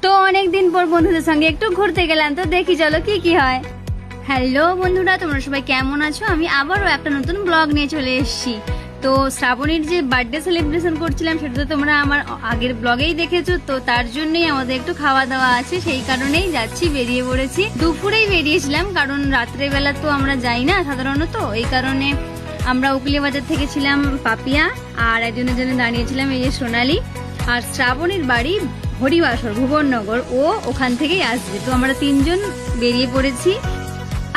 তো অনেকদিন পর বন্ধুদের সঙ্গে একটু ঘুরতে গেলাম, তো দেখি চলো কি কি হয়। হ্যালো বন্ধুরা, তোমরা সবাই কেমন আছো? আমি আবারও একটা নতুন ব্লগ নিয়ে চলে এসেছি। তো শ্রাবণীর যে বার্থডে সেলিব্রেশন করছিলাম সেটা তো তোমরা আমার আগের ব্লগেই দেখেছো। তো তার জন্যই আমাদের একটু খাওয়া দাওয়া আছে, সেই কারণেই যাচ্ছি, বেরিয়ে পড়েছি। দুপুরেই বেরিয়েছিলাম কারণ রাত্রেবেলা তো আমরা যাই না সাধারণত, এই কারণে আমরা উকিলে বাজার থেকে ছিলাম পাপিয়া, আর একজনের জন্য দাঁড়িয়েছিলাম এই যে সোনালি। আর শ্রাবণীর বাড়ি হরিবাসর ভুবননগর, ও ওখান থেকেই আসবে। তো আমরা তিনজন বেরিয়ে পড়েছি।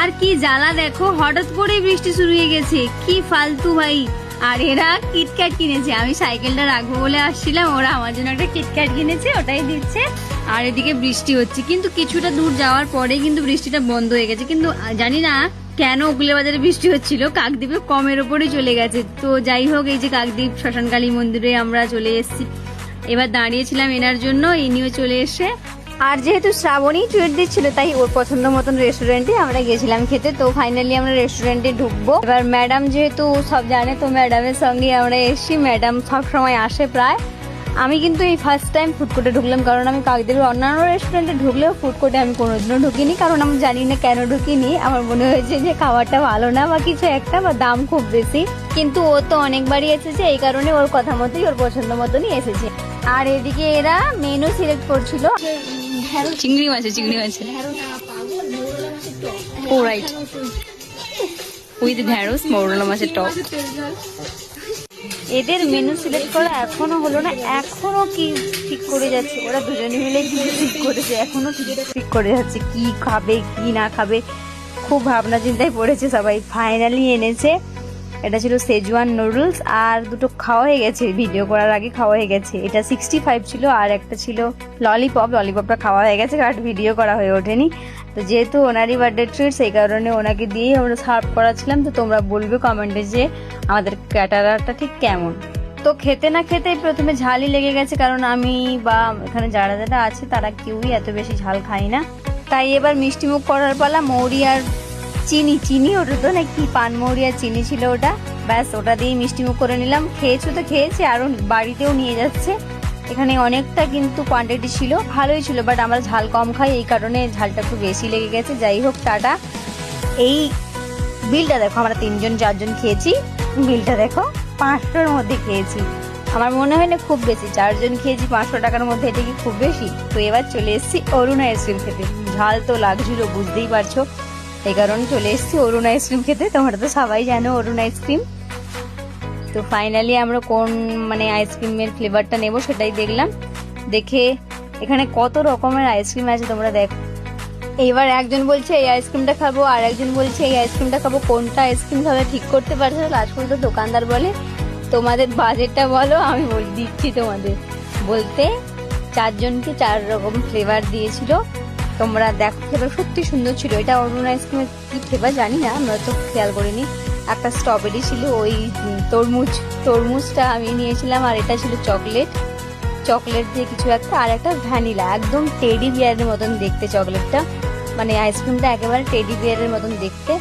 আর কি জ্বালা দেখো, হঠাৎ করেই বৃষ্টি শুরু হয়ে গেছে, কি ফালতু ভাই। আর এরা কিটক্যাট কিনেছে, আমি সাইকেলটা রাখবো বলে আসছিলাম, ওরা আমার জন্য একটা কিটক্যাট কিনেছে, ওটাই দিচ্ছে। আর এদিকে বৃষ্টি হচ্ছে, কিন্তু কিছুটা দূর যাওয়ার পরে কিন্তু বৃষ্টিটা বন্ধ হয়ে গেছে। কিন্তু জানি না কেন উকিলে বাজারে বৃষ্টি হচ্ছিল, কাকদ্বীপে কমের ওপরে চলে গেছে। তো যাই হোক, এই যে কাকদ্বীপ শ্মশানকালী মন্দিরে আমরা চলে এসেছি। এবার দাঁড়িয়েছিলাম এনার জন্য, ইনিও চলে এসে। আর যেহেতু শ্রাবণী ট্রিট দিচ্ছিল, তাই ওর পছন্দ মতন রেস্টুরেন্টে আমরা গেছিলাম খেতে। তো ফাইনালি আমরা রেস্টুরেন্টে ঢুকবো। এবার ম্যাডাম যেহেতু সব জানে, তো ম্যাডামের সঙ্গে আমরা এসেছি। ম্যাডাম সব সময় আসে প্রায়। আমি কিন্তু এই ফার্স্ট টাইম ফুড কোর্টে ঢুকলাম, কারণ আমি কাকদ্বীপের অন্যান্য রেস্টুরেন্টে ঢুকলেও ফুড কোর্টে আমি কোনোদিনও ঢুকিনি, কারণ আমি জানি না কেন ঢুকিনি। আমার মনে হয়েছে যে খাবারটা ভালো না বা কিছু একটা, বা দাম খুব বেশি। কিন্তু ও তো অনেকবারই এসেছে, এই কারণে ওর কথা মতোই, ওর পছন্দ মতনই এসেছে। আর এদিকে এরা মেনু সিলেক্ট করছিল। চিংড়ি মাছ ও রাইট, উইথ ঢেঁড়স মৌরলা মাছের টক। এদের মেনু সিলেক্ট করা এখনো হলো না, এখনো কি ঠিক করে যাচ্ছে। ওরা দুজনে মিলে কি ঠিক করেছে, এখনো ঠিক করে যাচ্ছে কি খাবে কি না খাবে। খুব ভাবনা চিন্তায় পড়েছে সবাই। ফাইনালি এনেছে, এটা ছিল সেজওয়ান নুডলস, আর দুটো খাওয়া হয়ে গেছে, ভিডিও করার আগে খাওয়া হয়ে গেছে। এটা 65 ছিল, আর একটা ছিল ললিপপ। ললিপপটা খাওয়া হয়ে গেছে, বাট ভিডিও করা হয়ে ওঠেনি। তো যেহেতু ওনারই বার্থডে ট্রিট, সেই কারণে ওনাকে দিয়েই আমরা সার্ভ করাচ্ছিলাম। তো তোমরা বলবে কমেন্টে যে আমাদের ক্যাটারারটা ঠিক কেমন। তো খেতে না খেতে প্রথমে ঝালই লেগে গেছে, কারণ আমি বা এখানে যারা যারা আছে তারা কেউই এত বেশি ঝাল খাই না। তাই এবার মিষ্টি মুখ করার পালা। মৌরি আর চিনি ওটা তো নাকি পানমৌরি আর চিনি ছিল ওটা, ব্যাস ওটা দিয়ে মিষ্টি মুখ করে নিলাম। খেয়েছো তো খেয়েছি, আরো বাড়িতেও নিয়ে যাচ্ছে। এখানে অনেকটা কিন্তু কোয়ান্টিটি ছিল, ভালোই ছিল, বাট আমরা ঝাল কম খাই, এই কারণে ঝালটা একটু বেশি লেগে গেছে। যাই হোক, টাটা। এই বিলটা দেখো, আমরা 3জন 4জন খেয়েছি, বিলটা দেখো 500-র মধ্যে খেয়েছি। আমার মনে হয় না খুব বেশি, 4জন খেয়েছি 500 টাকার মধ্যে, এটা কি খুব বেশি? তো এবার চলে এসেছি অরুণ আইসক্রিম খেতে। ঝাল তো লাগছিল, বুঝতেই পারছো, এই কারণে চলে এসেছি অরুণ আইসক্রিম খেতে। তোমরা তো সবাই জানো অরুণ আইসক্রিম। তো ফাইনালি আমরা কোন আইসক্রিমের ফ্লেভারটা নেব সেটাই দেখলাম। দেখে এখানে কত রকমের আইসক্রিম আছে তোমরা দেখো। এবার একজন বলছে এই আইসক্রিমটা খাবো, আর একজন বলছে এই আইসক্রিমটা খাবো। কোনটা আইসক্রিম খাবে ঠিক করতে পারছে না। লাস্ট পর্যন্ত দোকানদার বলে তোমাদের বাজেটটা বলো, আমি দিচ্ছি তোমাদের। বলতে 4জনকে 4 রকম ফ্লেভার দিয়েছিল। তোমরা দেখো, ফ্লেভার সত্যি সুন্দর ছিল। এটা অরুণ আইসক্রিমের কি ফ্লেভার জানি না, আমরা তো খেয়াল করিনি। একটা স্ট্রবেরি ছিল, ওই তরমুজটা আমি নিয়েছিলাম, আর এটা ছিল চকলেট দিয়ে কিছু একটা, আর একটা ভ্যানিলা। একদম টেডি বিয়ারের মতন দেখতে চকলেটটা, আইসক্রিমটা একেবারে টেডি বিয়ারের মতন দেখতে।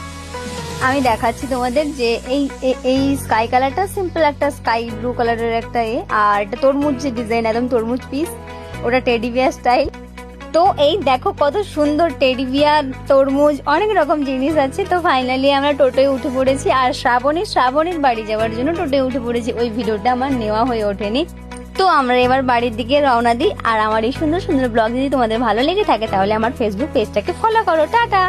আমি দেখাচ্ছি তোমাদের যে এই স্কাই কালারটা সিম্পল একটা স্কাই ব্লু কালারের একটা আর এটা তরমুজ যে ডিজাইন, একদম তরমুজ পিস, ওটা টেডি বিয়ার স্টাইল। তো এই দেখো কত সুন্দর টেডি বিয়ার, তরমুজ, অনেক রকম জিনিস আছে। তো ফাইনালি আমরা টোটোয় উঠে পড়েছি, আর শ্রাবণীর বাড়ি যাওয়ার জন্য টোটোয় উঠে পড়েছি। ওই ভিডিওটা আমার নেওয়া হয়ে ওঠেনি। তো আমরা এবার বাড়ির দিকে রওনা দিই। আর আমার এই সুন্দর সুন্দর ব্লগ যদি তোমাদের ভালো লেগে থাকে, তাহলে আমার ফেসবুক পেজটাকে ফলো করো। টাটা।